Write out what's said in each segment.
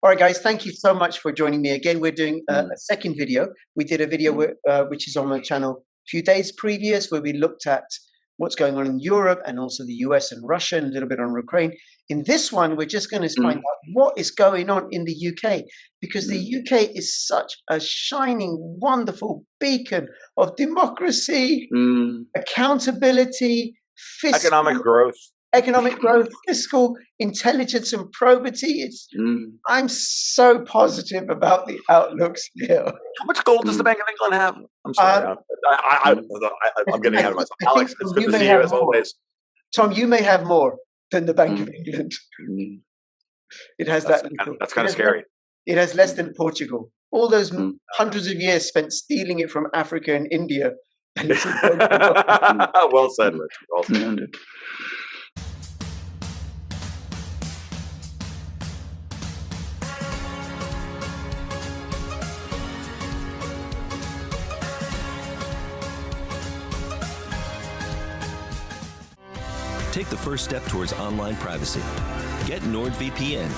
All right, guys, thank you so much for joining me again. We're doing a second video. We did a video which is on my channel a few days previous, where we looked at what's going on in Europe and also the US and Russia and a little bit on Ukraine. In this one, we're just going to find out what is going on in the UK, because the UK is such a shining, wonderful beacon of democracy, accountability, economic growth, fiscal intelligence, and probity. I'm so positive about the outlooks here. How much gold does the Bank of England have? I'm sorry, I'm getting ahead of myself. Alex, it's good to see you as always. Tom, you may have more than the Bank of England. It has that's kind of scary. It has less than Portugal. All those hundreds of years spent stealing it from Africa and India. Well said, Rich. Well said. Take the first step towards online privacy. Get NordVPN.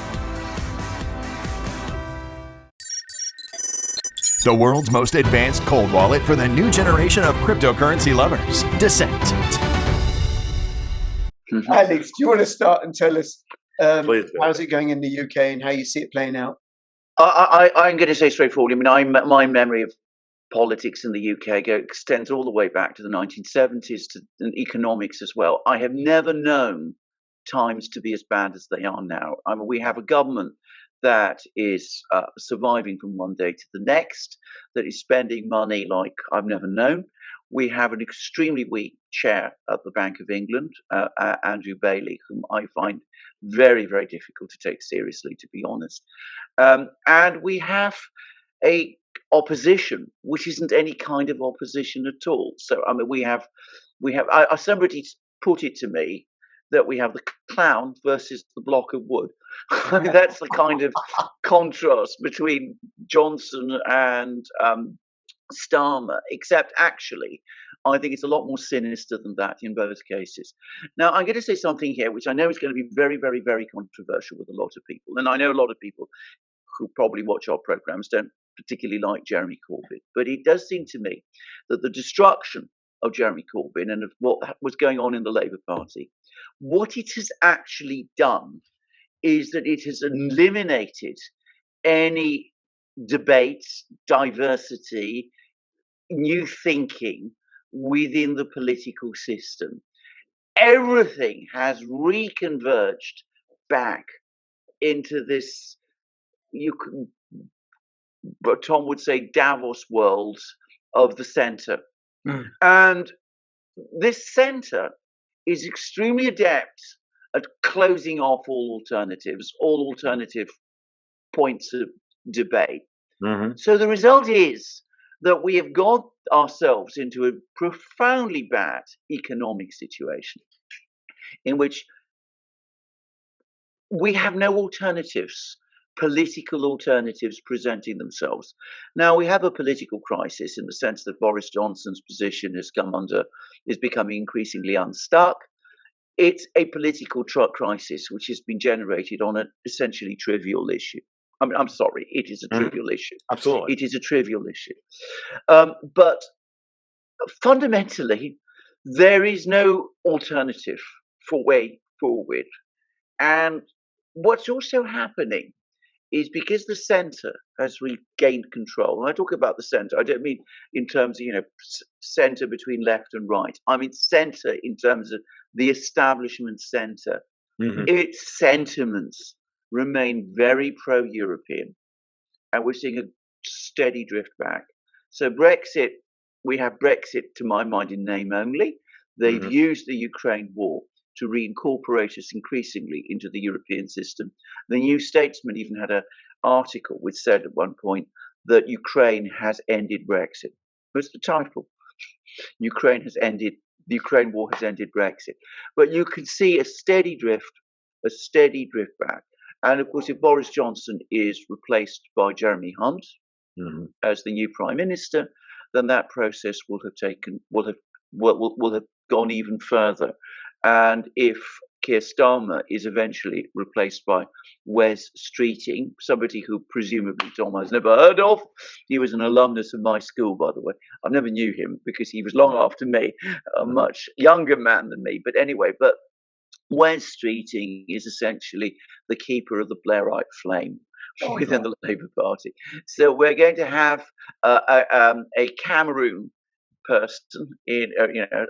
The world's most advanced cold wallet for the new generation of cryptocurrency lovers, Descent. Alex, do you want to start and tell us how's it going in the UK and how you see it playing out? I'm going to say straightforwardly. I mean, my memory of politics in the UK extends all the way back to the 1970s, to economics as well. I have never known times to be as bad as they are now. I mean, we have a government that is surviving from one day to the next, that is spending money like I've never known. We have an extremely weak chair at the Bank of England, Andrew Bailey, whom I find very, very difficult to take seriously, to be honest. And we have a opposition which isn't any kind of opposition at all. So I mean, we have somebody put it to me that we have the clown versus the block of wood. I mean, that's the kind of contrast between Johnson and Starmer, except actually I think it's a lot more sinister than that in both cases. Now, I'm going to say something here which I know is going to be very, very, very controversial with a lot of people, and I know a lot of people who probably watch our programs don't particularly like Jeremy Corbyn, but it does seem to me that the destruction of Jeremy Corbyn and of what was going on in the Labour Party, what it has actually done is that it has eliminated any debates, diversity, new thinking within the political system. Everything has reconverged back into this, but Tom would say, Davos world of the centre. And this centre is extremely adept at closing off all alternative points of debate. So the result is that we have got ourselves into a profoundly bad economic situation in which we have no alternatives, political alternatives presenting themselves. Now, we have a political crisis in the sense that Boris Johnson's position is becoming increasingly unstuck. It's a political crisis which has been generated on an essentially trivial issue. I mean, I'm sorry, it is a trivial issue. Absolutely. It is a trivial issue. But fundamentally, there is no alternative for way forward. And what's also happening is because the centre has regained control. When I talk about the centre, I don't mean in terms of, centre between left and right. I mean centre in terms of the establishment centre. Its sentiments remain very pro-European, and we're seeing a steady drift back. So Brexit, we have Brexit, to my mind, in name only. They've used the Ukraine war to reincorporate us increasingly into the European system. The New Statesman even had an article which said at one point that Ukraine has ended Brexit. What's the title? The Ukraine war has ended Brexit. But you can see a steady drift back. And of course, if Boris Johnson is replaced by Jeremy Hunt as the new Prime Minister, then that process will have gone even further. And if Keir Starmer is eventually replaced by Wes Streeting, somebody who presumably Tom has never heard of. He was an alumnus of my school, by the way. I never knew him because he was long after me, a much younger man than me. But anyway, Wes Streeting is essentially the keeper of the Blairite flame within the Labour Party. So we're going to have a Cameroon person in, a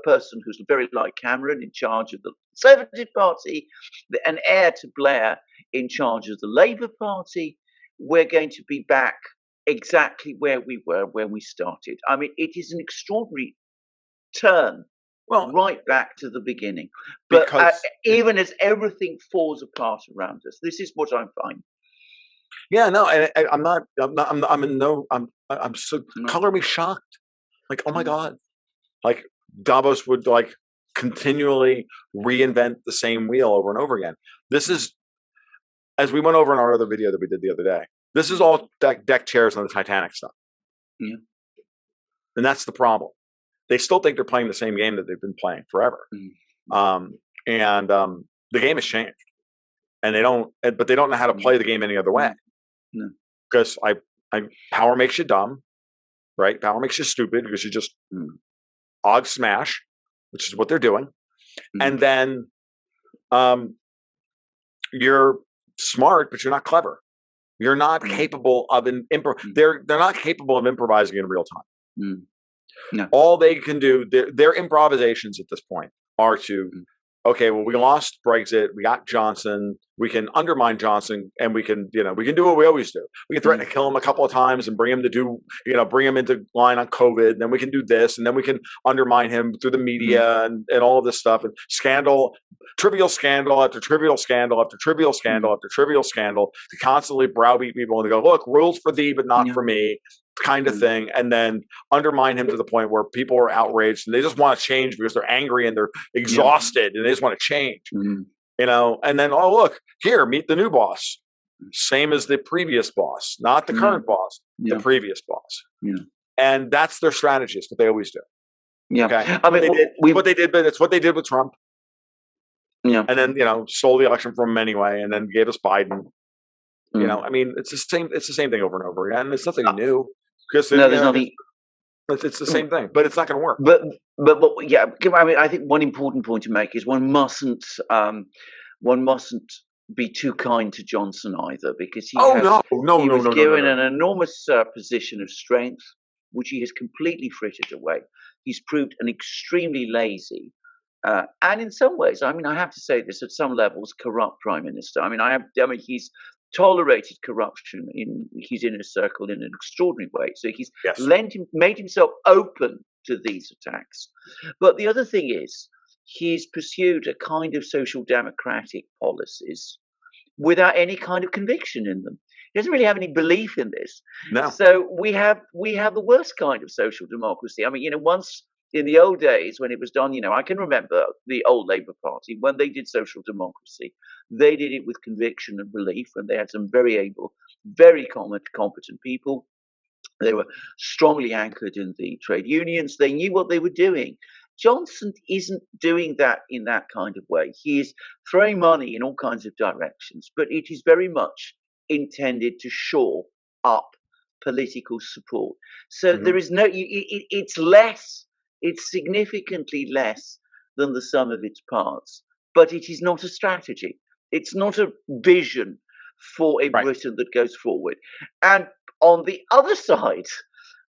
person who's very like Cameron in charge of the Conservative Party, an heir to Blair in charge of the Labour Party. We're going to be back exactly where we were when we started. I mean, it is an extraordinary turn. Well, right back to the beginning. But even as everything falls apart around us, this is what I'm finding. Yeah, no, I'm so color me shocked. Like, oh my God. Like Davos would like continually reinvent the same wheel over and over again. This is, as we went over in our other video that we did the other day, this is all deck chairs on the Titanic stuff. Yeah. And that's the problem. They still think they're playing the same game that they've been playing forever. The game has changed. And they don't know how to play the game any other way. Because power makes you dumb, right? Power makes you stupid because you just og smash, which is what they're doing. And then you're smart, but you're not clever. You're not capable of they're not capable of improvising in real time. No. All they can do, their improvisations at this point are to, okay, well, we lost Brexit, we got Johnson, we can undermine Johnson, and we can do what we always do. We can threaten to kill him a couple of times and bring him into line on COVID. Then we can do this, and then we can undermine him through the media and all of this stuff, and trivial scandal after trivial scandal after trivial scandal after trivial scandal, to constantly browbeat people and to go, look, rules for thee, but not for me, kind of thing, and then undermine him to the point where people are outraged and they just want to change because they're angry and they're exhausted and they just want to change. And then, oh, look, here, meet the new boss. Same as the previous boss, not the current boss, the previous boss. And that's their strategy. It's what they always do. Okay. I mean, it's what they did with Trump. And then, stole the election from him anyway, and then gave us Biden. I mean, it's the same thing over and over again. It's nothing new. Because there's nothing. It's the same thing, but it's not going to work. But yeah, I mean, I think one important point to make is one mustn't be too kind to Johnson either, because he was given an enormous position of strength, which he has completely frittered away. He's proved an extremely lazy, and in some ways, I mean, I have to say this, at some levels, corrupt prime minister. I mean, he's tolerated corruption in his inner circle in an extraordinary way. So he's made himself open to these attacks. But the other thing is, he's pursued a kind of social democratic policies without any kind of conviction in them. He doesn't really have any belief in this. No. So we have the worst kind of social democracy. I mean, once in the old days when it was done, I can remember the old Labour Party, when they did social democracy, they did it with conviction and belief, and they had some very able, very competent people. They were strongly anchored in the trade unions. They knew what they were doing. Johnson isn't doing that in that kind of way. He is throwing money in all kinds of directions, but it is very much intended to shore up political support. So there is it's significantly less than the sum of its parts, but it is not a strategy. It's not a vision for a Britain that goes forward. And on the other side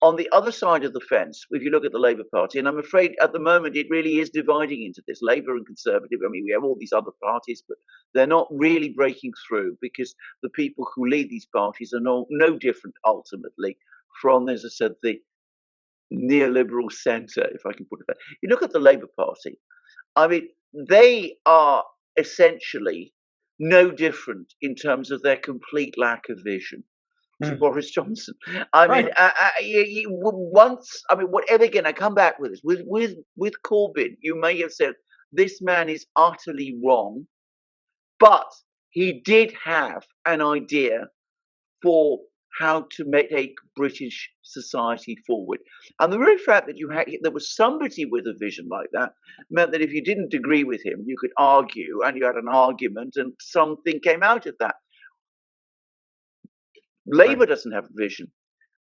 of the fence, if you look at the Labour Party, and I'm afraid at the moment it really is dividing into this, Labour and Conservative. I mean, we have all these other parties, but they're not really breaking through, because the people who lead these parties are no different ultimately from, as I said, the neoliberal centre, if I can put it that. You look at the Labour Party, I mean, they are essentially no different in terms of their complete lack of vision to Boris Johnson. I mean, whatever, again, I come back with this. With Corbyn, you may have said, this man is utterly wrong, but he did have an idea for how to take British society forward. And the very fact that there was somebody with a vision like that meant that if you didn't agree with him, you could argue, and you had an argument, and something came out of that. Labour doesn't have a vision.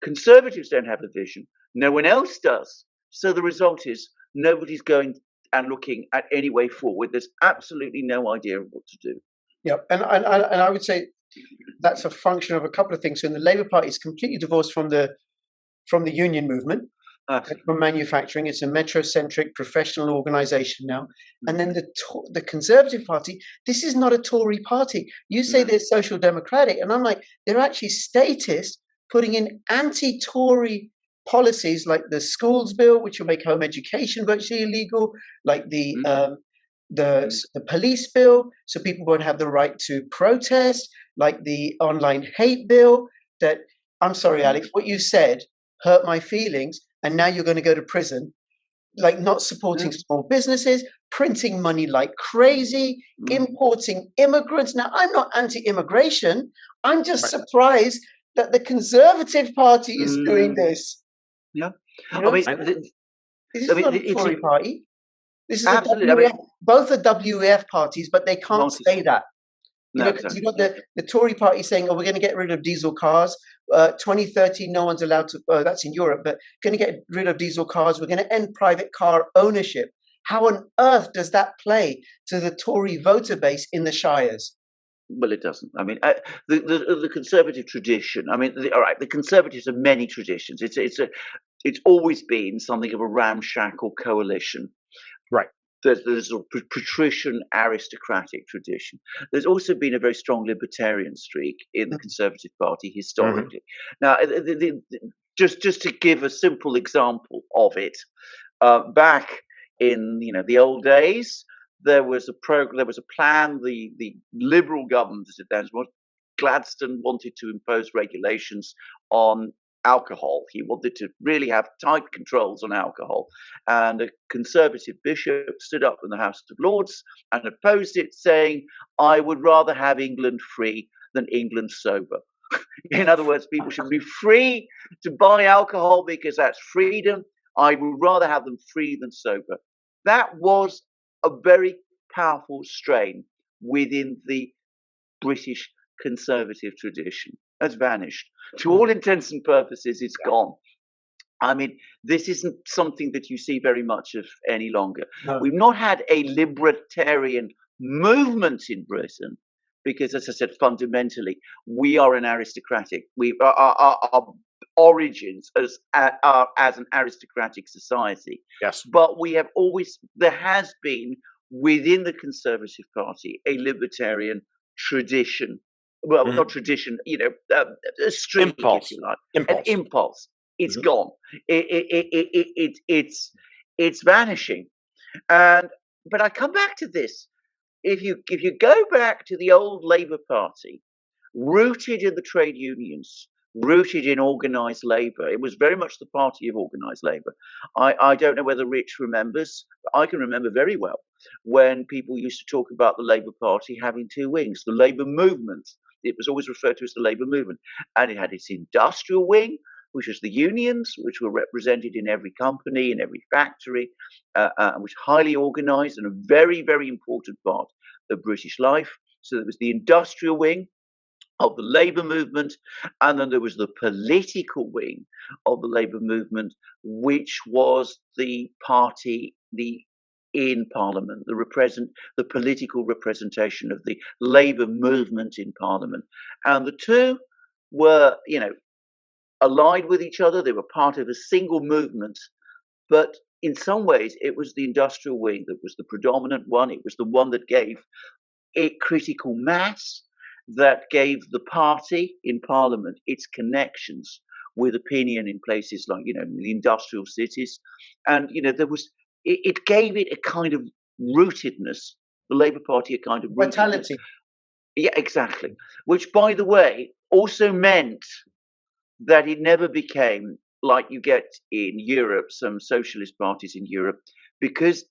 Conservatives don't have a vision. No one else does. So the result is nobody's going and looking at any way forward. There's absolutely no idea of what to do. Yeah, and I would say that's a function of a couple of things. So the Labour Party is completely divorced from the union movement, from manufacturing. It's a metrocentric professional organisation now. And then the Conservative Party, this is not a Tory party. You say they're social democratic, and I'm like, they're actually statist, putting in anti-Tory policies like the schools bill, which will make home education virtually illegal, like the police bill, so people won't have the right to protest, like the online hate bill. That, I'm sorry, Alex, what you said hurt my feelings, and now you're going to go to prison. Like not supporting small businesses, printing money like crazy, importing immigrants. Now, I'm not anti-immigration. I'm just surprised that the Conservative Party is doing this. Yeah. You know, I mean, this is not a Tory party. This is absolutely. Both are WEF parties, but they can't say that. You know, because you've got the Tory party saying, "Oh, we're going to get rid of diesel cars. 2030, no one's allowed to." That's in Europe, but going to get rid of diesel cars. We're going to end private car ownership. How on earth does that play to the Tory voter base in the shires? Well, it doesn't. I mean, the Conservative tradition. I mean, all right, the Conservatives have many traditions. It's always been something of a ramshackle coalition. Right. There's a patrician aristocratic tradition. There's also been a very strong libertarian streak in the Conservative Party historically. Now, just to give a simple example of it, back in the old days, there was a plan. The Liberal government, as it then was, Gladstone wanted to impose regulations on alcohol. He wanted to really have tight controls on alcohol. And a Conservative bishop stood up in the House of Lords and opposed it, saying, "I would rather have England free than England sober." In other words, people should be free to buy alcohol because that's freedom. I would rather have them free than sober. That was a very powerful strain within the British Conservative tradition. Has vanished. To all intents and purposes, it's gone. I mean, this isn't something that you see very much of any longer. No. We've not had a libertarian movement in Britain because, as I said, fundamentally, we are an aristocratic. Our origins are as an aristocratic society. Yes. But there has been within the Conservative Party a libertarian tradition. Well, not tradition, a streak, impulse. if you like. Impulse. An impulse. It's gone. It's vanishing. But I come back to this. If you go back to the old Labour Party, rooted in the trade unions, rooted in organised labour, it was very much the party of organised labour. I don't know whether Rich remembers, but I can remember very well when people used to talk about the Labour Party having two wings, the Labour movement. It was always referred to as the Labour movement. And it had its industrial wing, which was the unions, which were represented in every company, in every factory, which highly organised and a very, very important part of British life. So there was the industrial wing of the Labour movement, and then there was the political wing of the Labour movement, which was the party, in Parliament, the political representation of the Labour movement in Parliament. And the two were, allied with each other. They were part of a single movement. But in some ways, it was the industrial wing that was the predominant one. It was the one that gave it critical mass, that gave the party in Parliament its connections with opinion in places like, the industrial cities. And, it gave it a kind of rootedness, the Labour Party a kind of vitality. Yeah, exactly. Which, by the way, also meant that it never became like you get in Europe, some socialist parties in Europe, because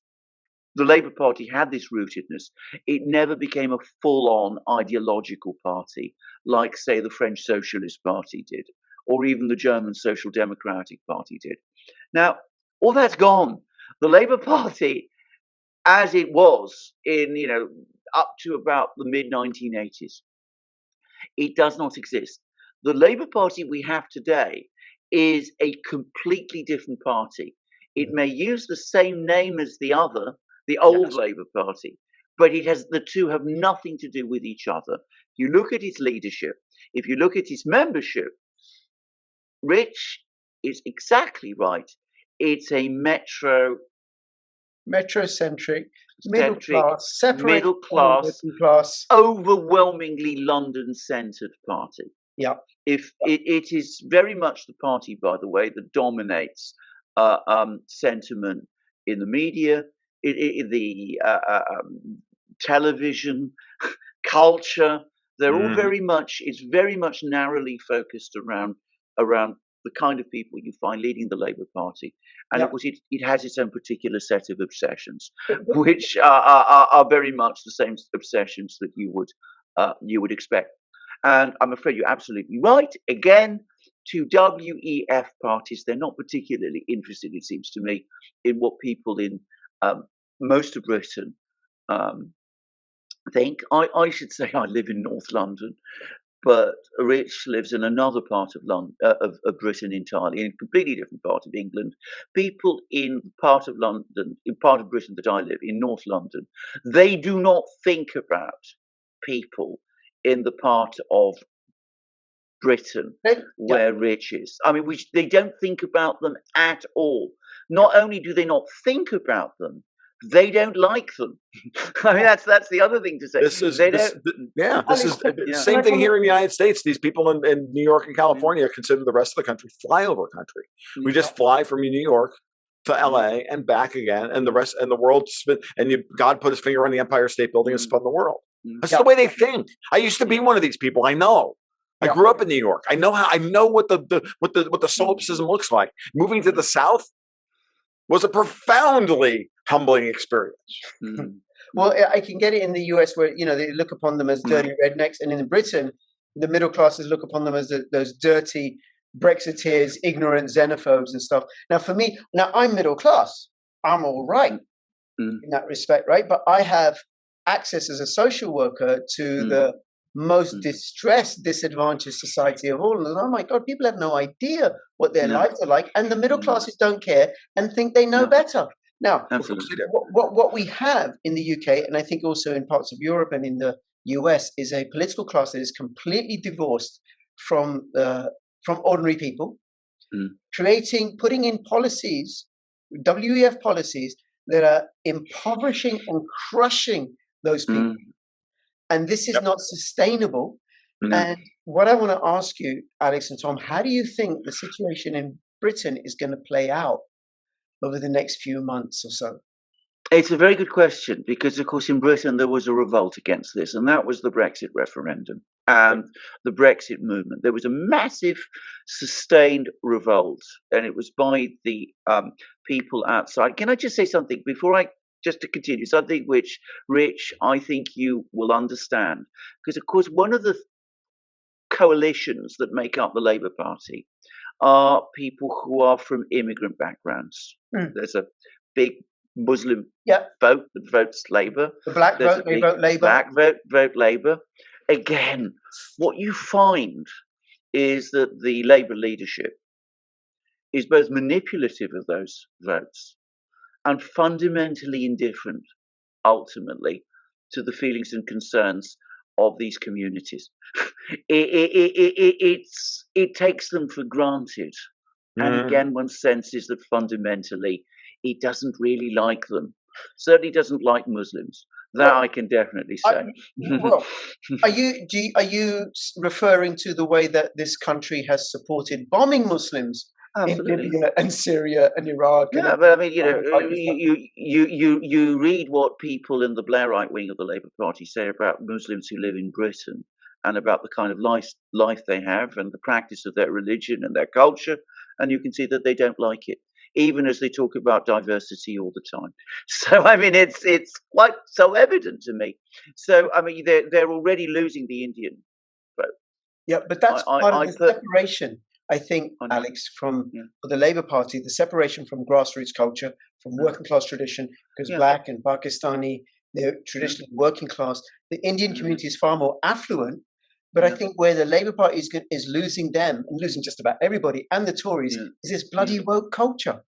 the Labour Party had this rootedness. It never became a full-on ideological party like, say, the French Socialist Party did, or even the German Social Democratic Party did. Now, all that's gone. The Labour Party, as it was in, up to about the mid-1980s, it does not exist. The Labour Party we have today is a completely different party. It may use the same name as the other, the old Labour Party, but the two have nothing to do with each other. If you look at its leadership, if you look at its membership, Rich is exactly right. It's a metrocentric, middle class, separated middle class, overwhelmingly London-centred party. Yeah. If it is very much the party, by the way, that dominates sentiment in the media, the television, culture. They're all it's very much narrowly focused around the kind of people you find leading the Labour Party. And of course, it has its own particular set of obsessions, which are very much the same obsessions that you would expect. And I'm afraid you're absolutely right. Again, to WEF parties, they're not particularly interested, it seems to me, in what people in most of Britain think. I should say I live in North London, but Rich lives in another part of London, of Britain entirely, in a completely different part of England. People in part of London, in part of Britain that I live in, North London, they do not think about people in the part of Britain where Rich is. I mean, they don't think about them at all. Not only do they not think about them, they don't like them. I mean, that's the other thing to say. This is same thing here in the United States. These people in New York and California consider the rest of the country flyover country. We just fly from New York to LA and back again, and the world spin. And God put his finger on the Empire State Building and spun the world. That's the way they think. I used to be one of these people. I know. I grew up in New York. I know what the solipsism looks like. Moving to the South was a profoundly humbling experience. Well, I can get it in the US where they look upon them as dirty rednecks, and in Britain, the middle classes look upon them as those dirty Brexiteers, ignorant xenophobes and stuff. Now, for me, I'm middle class. I'm all right in that respect, right? But I have access as a social worker to the most distressed, disadvantaged society of all. And oh my God, people have no idea what their lives are like. And the middle classes don't care and think they know better. Now, what we have in the UK, and I think also in parts of Europe and in the US, is a political class that is completely divorced from ordinary people, putting in policies, WEF policies, that are impoverishing and crushing those people. And this is not sustainable. And what I want to ask you, Alex and Tom, how do you think the situation in Britain is going to play out over the next few months or so? It's a very good question, because, of course, in Britain there was a revolt against this, and that was the Brexit referendum and the Brexit movement. There was a massive, sustained revolt, and it was by the people outside. Can I just say something before just to continue, something which, Rich, I think you will understand, because, of course, one of the coalitions that make up the Labour Party are people who are from immigrant backgrounds. There's a big Muslim vote that votes Labour. The black vote, they vote Labour. Black vote Labour. Again, what you find is that the Labour leadership is both manipulative of those votes and fundamentally indifferent, ultimately, to the feelings and concerns of these communities. It takes them for granted. And again, one senses that fundamentally it doesn't really like them. Certainly doesn't like Muslims. That I can definitely say. Are you referring to the way that this country has supported bombing Muslims in Libya and Syria and Iraq? Yeah, but I mean, you read what people in the Blairite wing of the Labour Party say about Muslims who live in Britain and about the kind of life they have and the practice of their religion and their culture, and you can see that they don't like it. even as they talk about diversity all the time. So I mean, it's quite self-evident to me. So I mean, they're already losing the Indian vote. Yeah, but that's part of the separation, I think, Alex, from for the Labour Party, the separation from grassroots culture, from working class tradition, because Black and Pakistani, they're traditionally working class. The Indian community is far more affluent. But I think where the Labour Party is losing them and losing just about everybody and the Tories is this bloody woke culture.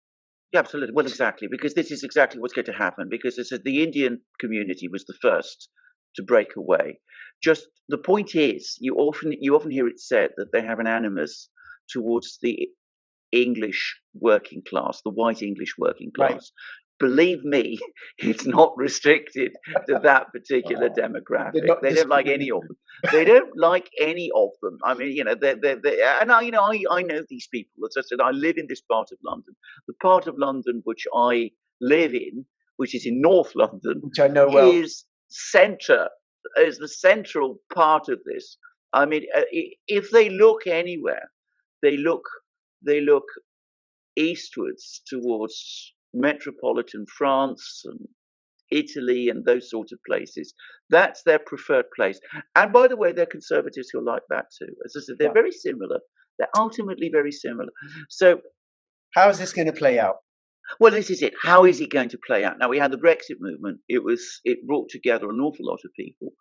Yeah, absolutely. Well, exactly, because this is exactly what's going to happen. Because the Indian community was the first to break away. Just the point is, you often hear it said that they have an animus towards the English working class, the white English working class. Right. Believe me, it's not restricted to that particular demographic. They don't like any of them. They don't like any of them. I mean, and I know these people. As I said, I live in this part of London. The part of London which I live in, which is in North London, which I know well, is the central part of this. I mean, if they look anywhere, they look eastwards towards metropolitan France and Italy and those sorts of places. That's their preferred place. And by the way, they're conservatives who are like that too. As I said, they're very similar. They're ultimately very similar. So how is this going to play out? Well, this is it. How is it going to play out? Now, we had the Brexit movement. It brought together an awful lot of people.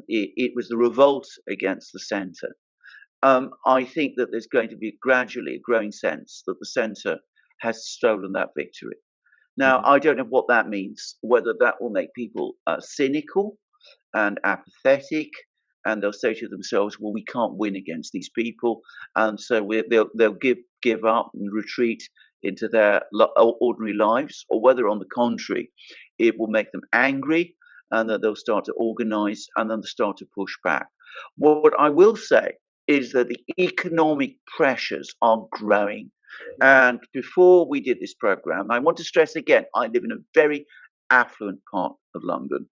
It was the revolt against the centre. I think that there's going to be gradually a growing sense that the centre has stolen that victory. Now, I don't know what that means, whether that will make people cynical and apathetic, and they'll say to themselves, well, we can't win against these people, and so they'll give up and retreat into their ordinary lives, or whether, on the contrary, it will make them angry, and that they'll start to organise, and then they'll start to push back. What I will say is that the economic pressures are growing. And before we did this program, I want to stress again, I live in a very affluent part of London,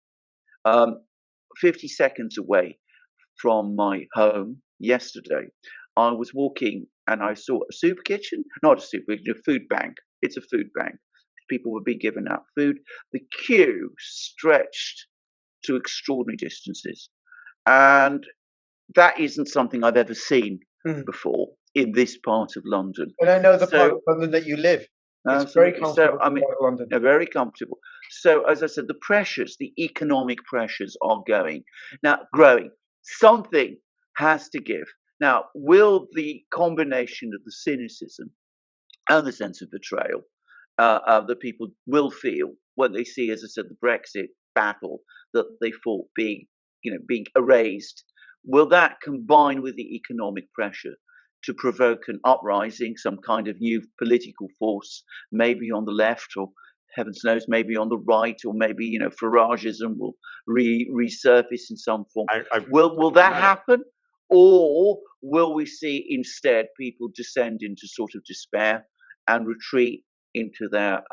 50 seconds away from my home yesterday. I was walking and I saw a soup kitchen, not a soup kitchen, a food bank. It's a food bank. People were being given out food. The queue stretched to extraordinary distances. And that isn't something I've ever seen before in this part of London. And I know the part of London that you live. It's very comfortable. So, I mean, London. Very comfortable. So, as I said, the pressures, the economic pressures are growing. Something has to give. Now, will the combination of the cynicism and the sense of betrayal that people will feel when they see, as I said, the Brexit battle that they fought being erased, will that combine with the economic pressure to provoke an uprising, some kind of new political force, maybe on the left, or heavens knows, maybe on the right, or maybe Faragism will resurface in some form? Will that happen, or will we see instead people descend into sort of despair and retreat into their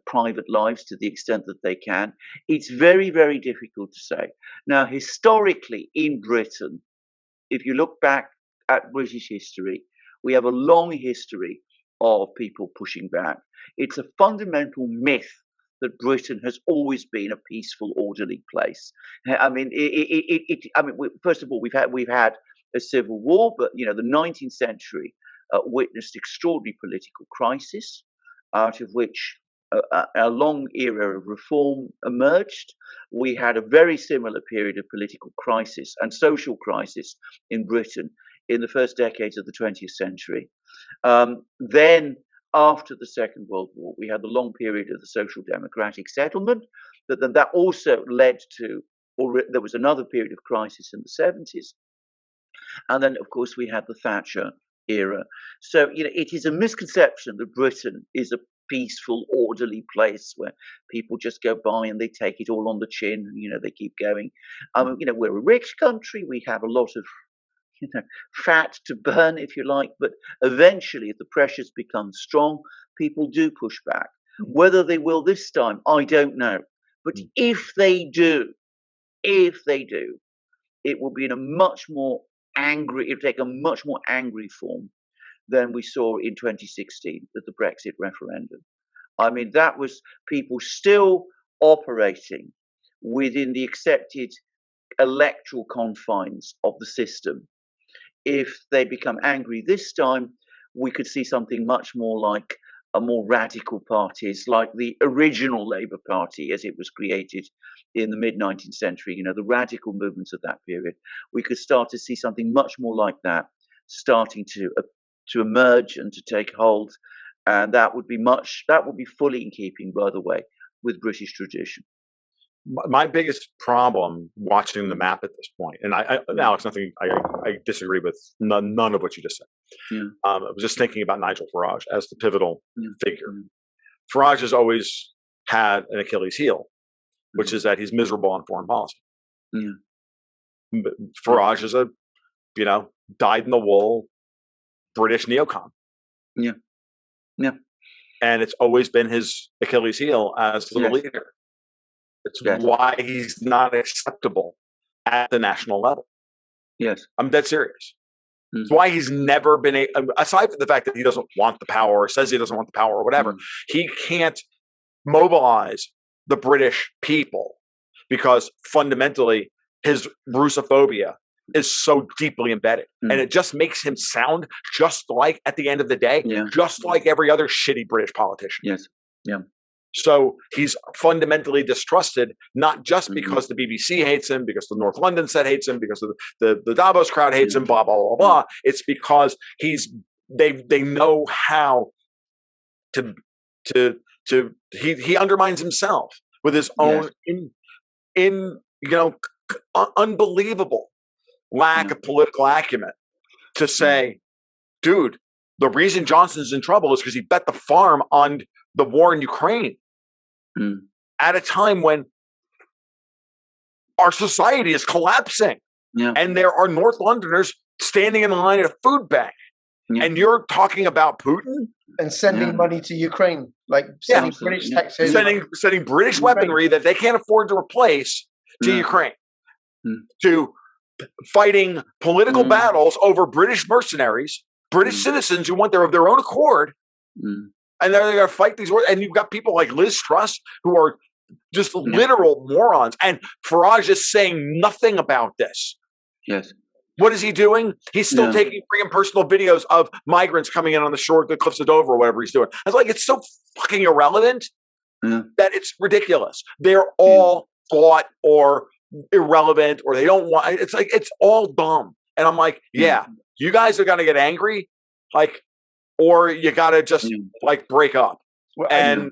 private lives to the extent that they can? It's very, very difficult to say. Now, historically in Britain, if you look back at British history, we have a long history of people pushing back. It's a fundamental myth that Britain has always been a peaceful, orderly place. I mean, first of all, we've had a civil war, but the 19th century witnessed extraordinary political crisis, out of which a long era of reform emerged. We had a very similar period of political crisis and social crisis in Britain in the first decades of the 20th century. Then, after the Second World War, we had the long period of the social democratic settlement, but then that also led to, or there was another period of crisis in the 70s. And then, of course, we had the Thatcher era. So, it is a misconception that Britain is a peaceful, orderly place where people just go by and they take it all on the chin and, they keep going. We're a rich country. We have a lot of, fat to burn, if you like. But eventually, if the pressures become strong, people do push back. Whether they will this time, I don't know. But if they do, it will be in a much more angry, it'll take a much more angry form than we saw in 2016 at the Brexit referendum. I mean, that was people still operating within the accepted electoral confines of the system. If they become angry this time, we could see something much more like a more radical parties, like the original Labour Party as it was created in the mid-19th century, you know, the radical movements of that period. We could start to see something much more like that starting to emerge and to take hold. And that would be fully in keeping, by the way, with British tradition. My biggest problem watching the map at this point, and Alex, nothing I disagree with none of what you just said. Yeah. I was just thinking about Nigel Farage as the pivotal figure. Yeah. Farage has always had an Achilles heel, which is that he's miserable on foreign policy. Yeah. But Farage is a, dyed-in-the-wool British neocon. Yeah. Yeah. And it's always been his Achilles heel as the leader. It's why he's not acceptable at the national level. Yes. I'm dead serious. It's why he's never been, aside from the fact that he doesn't want the power or says he doesn't want the power or whatever, he can't mobilize the British people because fundamentally his Russophobia is so deeply embedded. And it just makes him sound just like, at the end of the day, just like every other shitty British politician. Yes. Yeah. So he's fundamentally distrusted, not just because the BBC hates him, because the North London set hates him, because the Davos crowd hates him, blah, blah, blah, blah. It's because they know how he undermines himself with his own unbelievable lack of political acumen to say, dude, the reason Johnson's in trouble is because he bet the farm on the war in Ukraine at a time when our society is collapsing and there are North Londoners standing in line at a food bank. And you're talking about Putin? And sending money to Ukraine, like sending British taxes. Sending British weaponry that they can't afford to replace to Ukraine. To fighting political battles over British mercenaries, British citizens who want of their own accord. And they're going to fight these wars. And you've got people like Liz Truss who are just literal morons. And Farage is saying nothing about this. Yes. What is he doing? He's still taking free and personal videos of migrants coming in on the shore, the cliffs of Dover, or whatever he's doing. I was like, it's so fucking irrelevant that it's ridiculous. They're all thought or irrelevant, or they don't want. It's like it's all dumb. And I'm like, you guys are going to get angry, or you got to just break up. And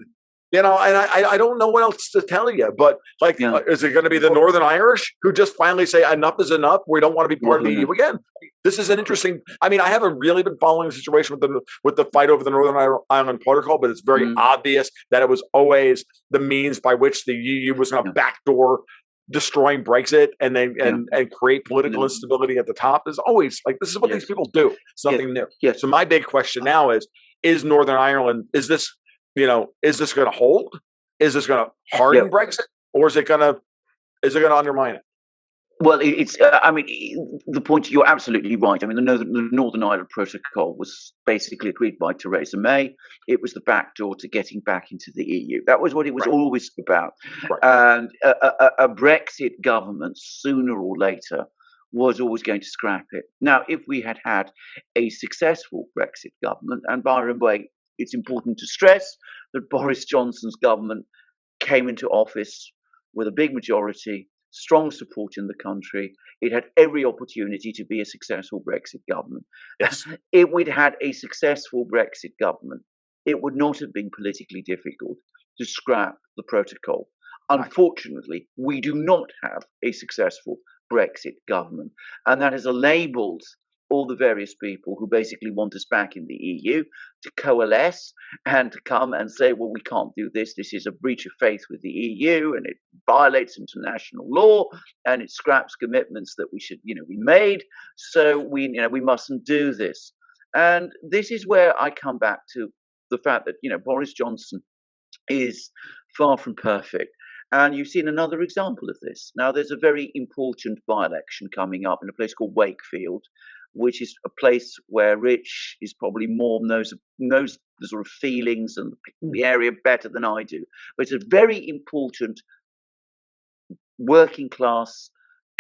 I don't know what else to tell you, but is it going to be the Northern Irish who just finally say enough is enough? We don't want to be part of the EU again. This is an interesting. I mean, I haven't really been following the situation with the fight over the Northern Ireland Protocol, but it's very obvious that it was always the means by which the EU was going to backdoor destroying Brexit and then and create political instability at the top. Is always this is what these people do. It's nothing new. So my big question now is Northern Ireland, is this going to hold? Is this going to harden Brexit, or is it going to undermine it? Well, the point, you're absolutely right. I mean, the Northern Ireland Protocol was basically agreed by Theresa May. It was the backdoor to getting back into the EU. That was what it was always about. And a Brexit government, sooner or later, was always going to scrap it. Now, if we had had a successful Brexit government, and by the way, it's important to stress that Boris Johnson's government came into office with a big majority, strong support in the country. It had every opportunity to be a successful Brexit government. Yes. If we'd had a successful Brexit government, it would not have been politically difficult to scrap the protocol. Unfortunately, we do not have a successful Brexit government, and that has enabled all the various people who basically want us back in the EU to coalesce and to come and say, well, we can't do this. This is a breach of faith with the EU, and it violates international law, and it scraps commitments that we made. So we mustn't do this. And this is where I come back to the fact that, Boris Johnson is far from perfect. And you've seen another example of this. Now, there's a very important by-election coming up in a place called Wakefield, which is a place where Rich is probably more knows the sort of feelings and the area better than I do. But it's a very important working class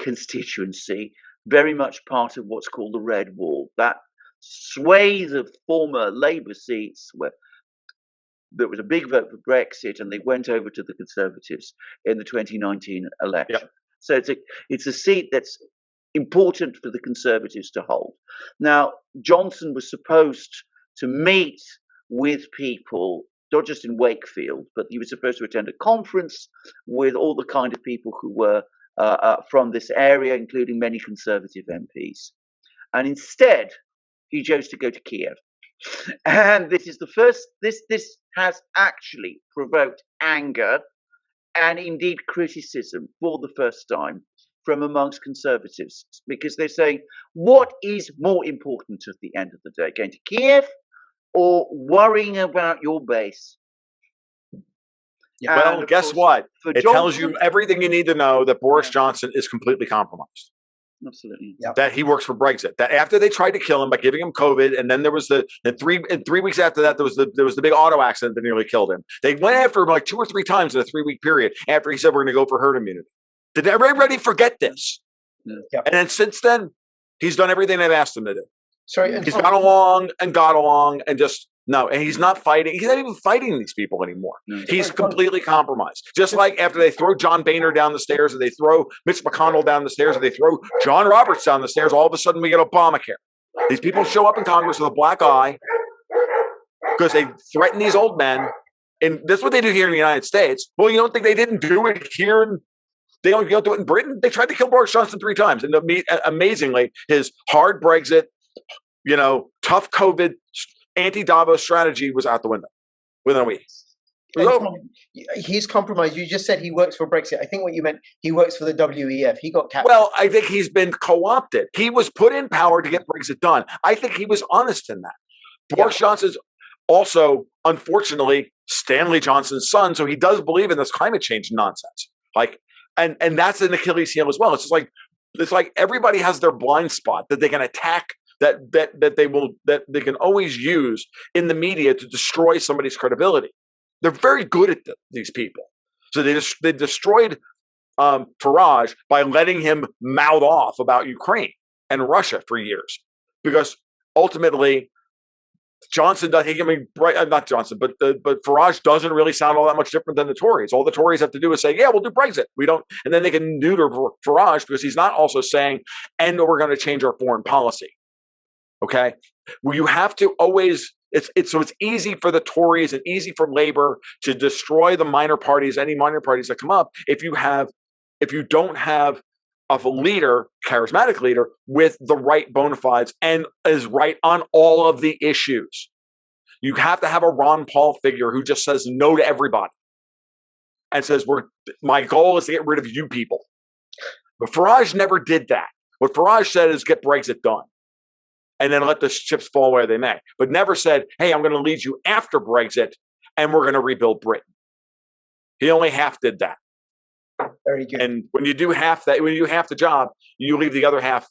constituency, very much part of what's called the Red Wall. That swathe of former Labour seats where there was a big vote for Brexit, and they went over to the Conservatives in the 2019 election. Yep. So it's a seat that's important for the Conservatives to hold. Now, Johnson was supposed to meet with people, not just in Wakefield, but he was supposed to attend a conference with all the kind of people who were from this area, including many Conservative MPs. And instead, he chose to go to Kiev. And this is the first, this has actually provoked anger and indeed criticism for the first time from amongst Conservatives, because they're saying, what is more important at the end of the day, going to Kiev or worrying about your base? Yeah. Well, guess what? It tells you everything you need to know that Boris Johnson is completely compromised. Absolutely. Yep. That he works for Brexit. That after they tried to kill him by giving him COVID, and then there was and 3 weeks after that, there was the big auto accident that nearly killed him. They went after him like 2 or 3 times in a 3-week period after he said we're going to go for herd immunity. Did everybody forget this? Yep. And then since then, he's done everything they've asked him to do. Sorry, he's gone along and just no, and he's not fighting. He's not even fighting these people anymore. No. He's completely compromised. Just like after they throw John Boehner down the stairs, or they throw Mitch McConnell down the stairs, or they throw John Roberts down the stairs, all of a sudden we get Obamacare. These people show up in Congress with a black eye because they threaten these old men. And that's what they do here in the United States. Well, you don't think they didn't do it here? They don't do it in Britain? They tried to kill Boris Johnson 3 times. And amazingly, his hard Brexit, tough COVID, anti-Davos strategy was out the window within a week. He's compromised. You just said he works for Brexit. I think what you meant, he works for the WEF. He got captured. Well, I think he's been co-opted. He was put in power to get Brexit done. I think he was honest in that. Boris Johnson's also, unfortunately, Stanley Johnson's son, so he does believe in this climate change nonsense. And that's an Achilles heel as well. It's like everybody has their blind spot that they can attack, that they can always use in the media to destroy somebody's credibility. They're very good at these people. So they destroyed Farage by letting him mouth off about Ukraine and Russia for years, because ultimately Johnson does. Not Johnson, but Farage doesn't really sound all that much different than the Tories. All the Tories have to do is say, "Yeah, we'll do Brexit." We don't, and then they can neuter Farage because he's not also saying, "And we're going to change our foreign policy." Okay, well, you have to always. It's easy for the Tories and easy for Labour to destroy the minor parties, any minor parties that come up, if you don't have a leader, charismatic leader, with the right bona fides and is right on all of the issues. You have to have a Ron Paul figure who just says no to everybody and says, my goal is to get rid of you people. But Farage never did that. What Farage said is get Brexit done and then let the chips fall where they may, but never said, hey, I'm going to lead you after Brexit and we're going to rebuild Britain. He only half did that. Very good. And when you do half the job, you leave the other half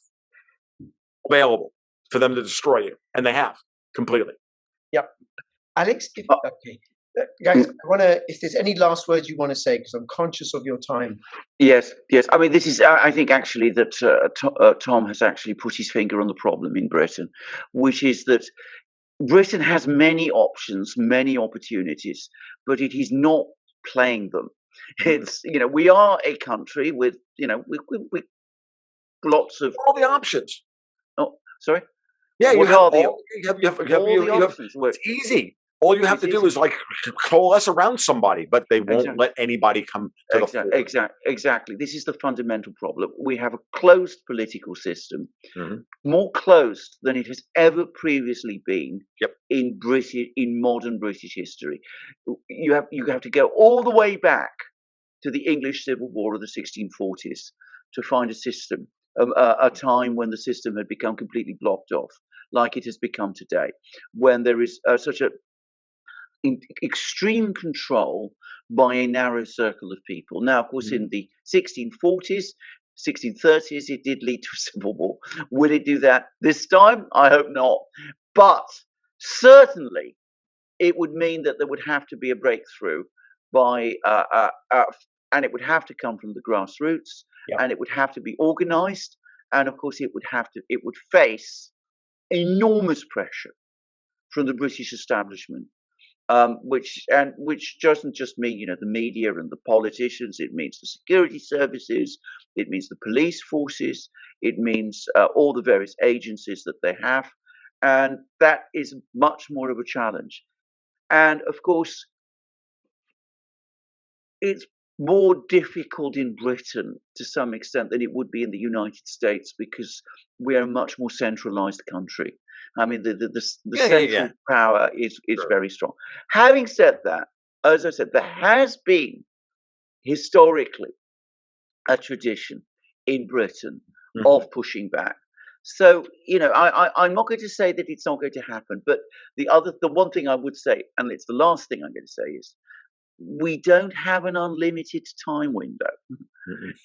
available for them to destroy you, and they have completely. Yep. Alex, okay, guys, if there's any last words you want to say, because I'm conscious of your time. Yes. I mean, this is. I think actually that Tom has actually put his finger on the problem in Britain, which is that Britain has many options, many opportunities, but it is not playing them. It's we are a country with with lots of all the options. Oh, sorry. Yeah, you have the options. It's easy. All you have to do is coalesce around somebody, but they won't let anybody come to the fore. Exactly. This is the fundamental problem. We have a closed political system, more closed than it has ever previously been in modern British history. You have to go all the way back to the English Civil War of the 1640s to find a system, a time when the system had become completely blocked off, like it has become today, when there is such a extreme control by a narrow circle of people. Now, of course, in the 1640s, 1630s, it did lead to a civil war. Will it do that this time? I hope not. But certainly, it would mean that there would have to be a breakthrough by, and it would have to come from the grassroots, and it would have to be organized, and of course, it would face enormous pressure from the British establishment, which doesn't just mean the media and the politicians. It means the security services, it means the police forces, it means all the various agencies that they have, and that is much more of a challenge. And of course, it's more difficult in Britain to some extent than it would be in the United States, because we are a much more centralized country. I mean, the central power is very strong. Having said that, as I said, there has been historically a tradition in Britain of pushing back. So, I'm not going to say that it's not going to happen, but the one thing I would say, and it's the last thing I'm going to say, is we don't have an unlimited time window.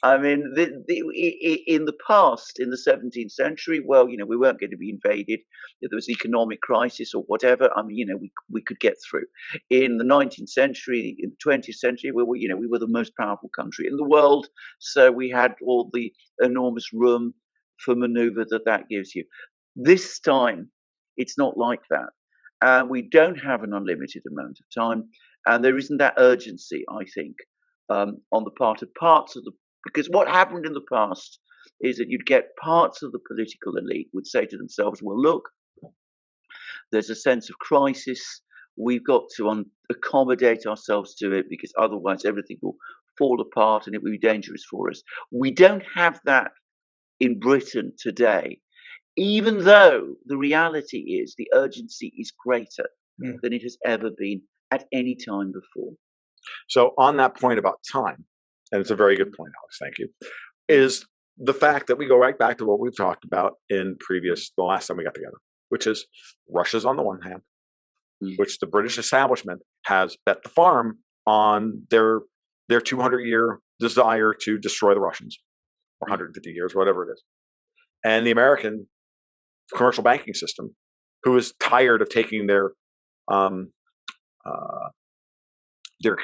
I mean, in the past, in the 17th century, well, we weren't going to be invaded. If there was an economic crisis or whatever, I mean, we could get through. In the 19th century, in the 20th century, we were the most powerful country in the world. So we had all the enormous room for maneuver that gives you. This time, it's not like that. We don't have an unlimited amount of time. And there isn't that urgency, I think, on the part of parts of because what happened in the past is that you'd get parts of the political elite would say to themselves, well, look, there's a sense of crisis. We've got to accommodate ourselves to it, because otherwise everything will fall apart and it will be dangerous for us. We don't have that in Britain today, even though the reality is the urgency is greater than it has ever been at any time before. So on that point about time, and it's a very good point, Alex, thank you, is the fact that we go right back to what we've talked about in the last time we got together, which is Russia's on the one hand, which the British establishment has bet the farm on their 200-year desire to destroy the Russians, or 150 years, whatever it is. And the American commercial banking system, who is tired of taking their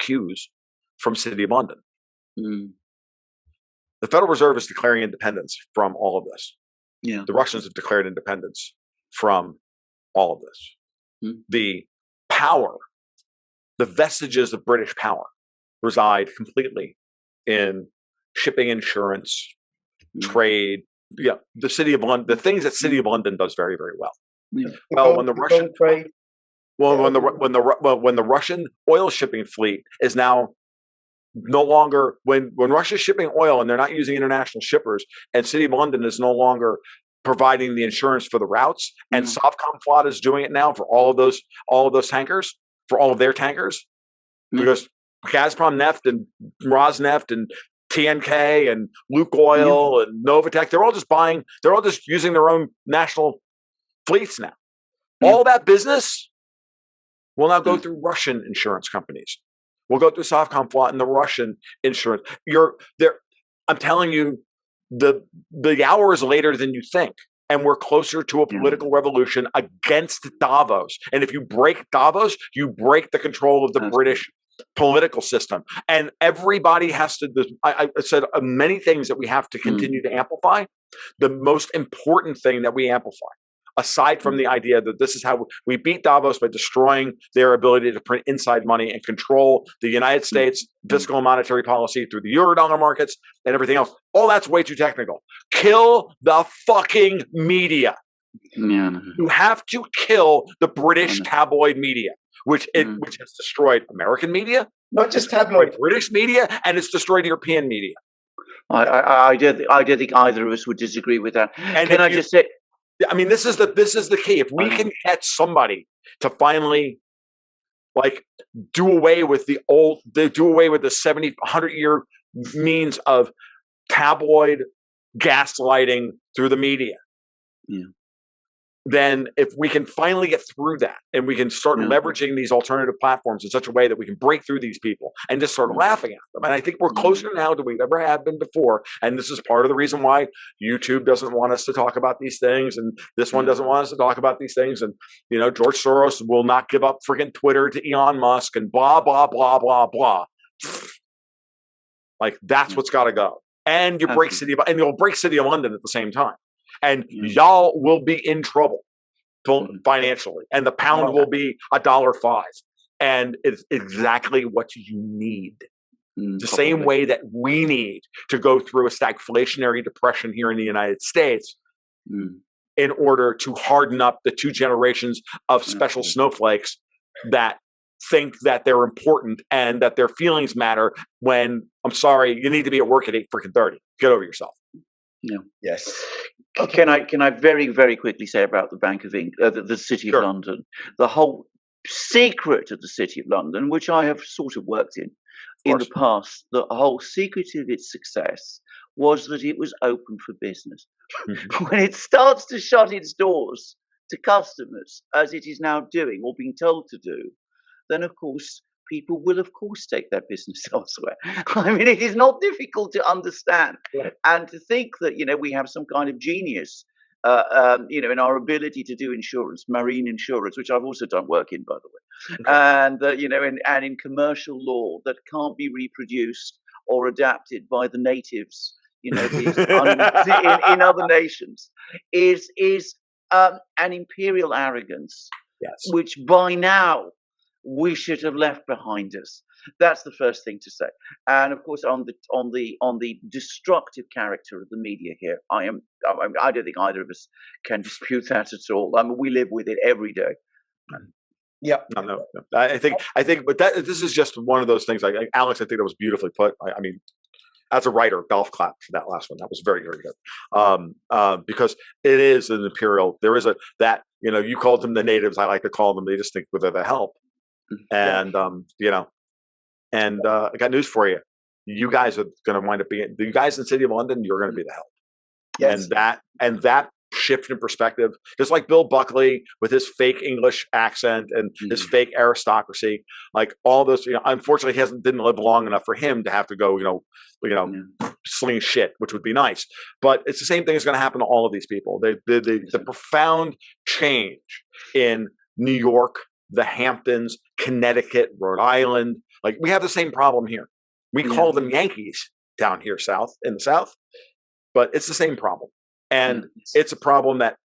cues from City of London. The Federal Reserve is declaring independence from all of this. Yeah. The Russians have declared independence from all of this. The power, the vestiges of British power reside completely in shipping, insurance, trade. Yeah, the City of London, the things that City of London does very, very well. Yeah. Well, when the Russian trade. Well, when the Russian oil shipping fleet is now no longer, when Russia's shipping oil and they're not using international shippers, and City of London is no longer providing the insurance for the routes, and Sovcomflot is doing it now for all of those tankers, for all of their tankers, because Gazprom Neft and Rosneft and TNK and Lukoil and Novatek, they're all just using their own national fleets now. All that business will now go through Russian insurance companies. We'll go through Sovcomflot and the Russian insurance. I'm telling you, the hour is later than you think, and we're closer to a political revolution against Davos. And if you break Davos, you break the control of the British political system. And everybody has to. I said many things that we have to continue to amplify. The most important thing that we amplify, aside from the idea that this is how we beat Davos, by destroying their ability to print inside money and control the United States fiscal and monetary policy through the Eurodollar markets and everything else. All that's way too technical. Kill the fucking media. You have to kill the British tabloid media, which has destroyed American media, not just tabloid, British media, and it's destroyed European media. I don't think either of us would disagree with that. And can I just say? I mean, this is the key. If we can get somebody to finally do away with the 100-year means of tabloid gaslighting through the media, then if we can finally get through that and we can start leveraging these alternative platforms in such a way that we can break through these people and just start laughing at them. And I think we're closer now than we've ever have been before. And this is part of the reason why YouTube doesn't want us to talk about these things. And this one doesn't want us to talk about these things. And, George Soros will not give up freaking Twitter to Elon Musk and blah, blah, blah, blah, blah. Like that's what's got to go. And you'll break City of London at the same time. And y'all will be in trouble financially, and the pound will be $1.05, and it's exactly what you need. The same way that we need to go through a stagflationary depression here in the United States in order to harden up the two generations of special snowflakes that think that they're important and that their feelings matter when, I'm sorry, you need to be at work at 8:30. Get over yourself. Yeah. Yes. Okay. Can I very, very quickly say about the Bank of England, the City of London, the whole secret of the City of London, which I have sort of worked in the past, the whole secret of its success was that it was open for business. When it starts to shut its doors to customers, as it is now doing or being told to do, then of course people will of course take their business elsewhere. I mean, it is not difficult to understand and to think that we have some kind of genius in our ability to do insurance, marine insurance, which I've also done work in, by the way, and and in commercial law that can't be reproduced or adapted by the natives, in other nations, is an imperial arrogance, which by now we should have left behind us. That's the first thing to say. And of course, on the destructive character of the media here, I don't think either of us can dispute that at all. I mean, we live with it every day. Yeah. No. I think, but this is just one of those things. Like Alex, I think that was beautifully put. I mean, as a writer, golf clap for that last one. That was very, very good. Because it is an imperial. There is you called them the natives. I like to call them. They just think they're the help. And I got news for you. You guys are going to wind up being you guys in the City of London. You're going to be the help. Yes. And that shift in perspective, just like Bill Buckley with his fake English accent and his fake aristocracy, like all those. Unfortunately, he didn't live long enough for him to have to go. Sling shit, which would be nice. But it's the same thing is going to happen to all of these people. The profound change in New York, the Hamptons, Connecticut, Rhode Island. Like we have the same problem here. We call them Yankees down here in the South, but it's the same problem. And it's a problem that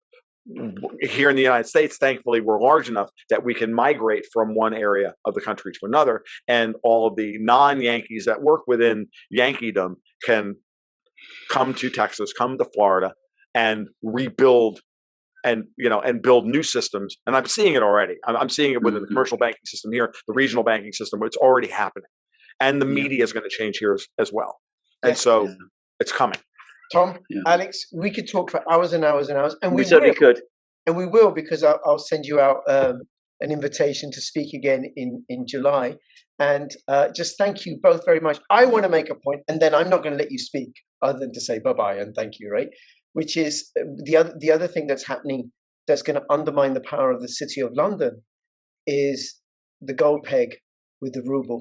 here in the United States, thankfully, we're large enough that we can migrate from one area of the country to another. And all of the non-Yankees that work within Yankeedom can come to Texas, come to Florida and rebuild and build new systems. And I'm seeing it already. I'm seeing it within the commercial banking system here, the regional banking system, it's already happening. And the media is going to change here as well. And so it's coming. Tom, Alex, we could talk for hours and hours and hours. And we certainly could. And we will, because I'll send you out an invitation to speak again in July. And just thank you both very much. I want to make a point, and then I'm not going to let you speak other than to say bye-bye and thank you, right? Which is the other thing that's happening that's going to undermine the power of the City of London is the gold peg with the ruble.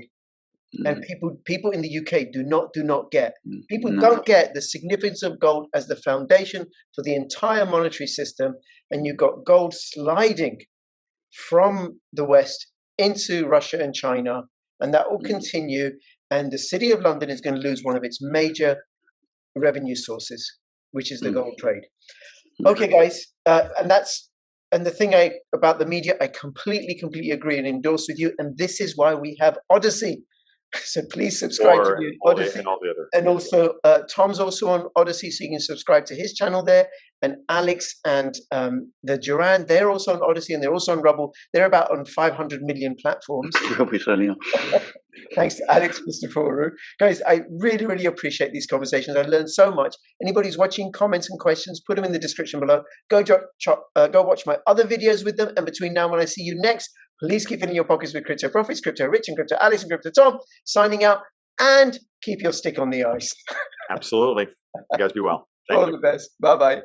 And people in the UK do not get. People don't get the significance of gold as the foundation for the entire monetary system. And you've got gold sliding from the West into Russia and China, and that will continue. And the City of London is going to lose one of its major revenue sources, which is the gold trade. Okay, guys, and the thing about the media, I completely agree and endorse with you. And this is why we have Odyssey. So please subscribe to Odyssey. And all the other. And also, Tom's also on Odyssey, so you can subscribe to his channel there. And Alex and the Duran, they're also on Odyssey, and they're also on Rubble. They're about on 500 million platforms. Thanks to Alex, Mr. Foru. Guys, I really appreciate these conversations. I learned so much. Anybody who's watching, comments and questions, put them in the description below. Go watch my other videos with them. And between now and when I see you next, please keep filling your pockets with crypto profits, crypto rich, and crypto Alex and crypto Tom. Signing out, and keep your stick on the ice. Absolutely. You guys be well. All the best. Bye-bye.